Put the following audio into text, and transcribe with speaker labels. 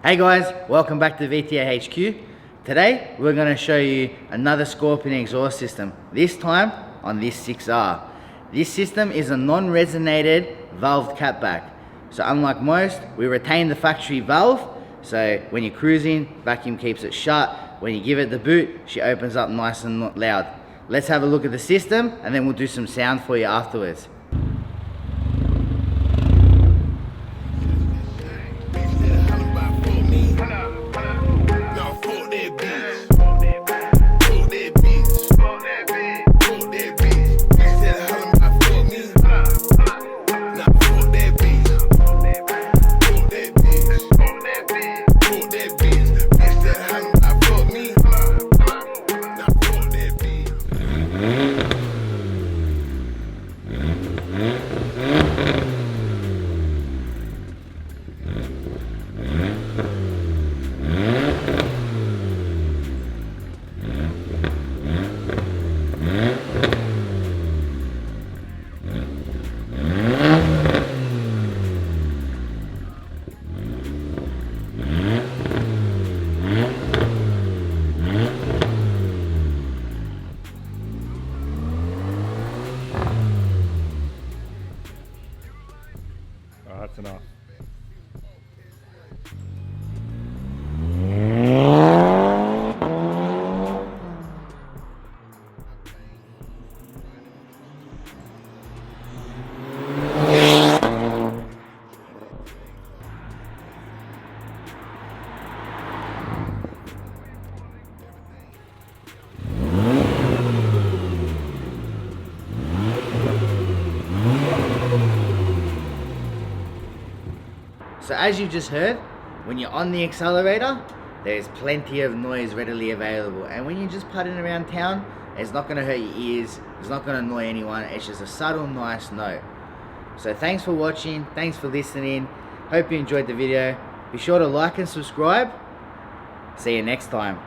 Speaker 1: Hey guys, welcome back to VTA HQ. Today we're going to show you another Scorpion exhaust system, this time on this 6R. This system is a non-resonated valved catback. So unlike most, we retain the factory valve, so when you're cruising, vacuum keeps it shut. When you give it the boot, she opens up nice and loud. Let's have a look at the system and then we'll do some sound for you afterwards.
Speaker 2: That's enough.
Speaker 1: So as you just heard, when you're on the accelerator, there's plenty of noise readily available. And when you're just putting around town, it's not gonna hurt your ears, it's not gonna annoy anyone, it's just a subtle, nice note. So thanks for watching, thanks for listening. Hope you enjoyed the video. Be sure to like and subscribe. See you next time.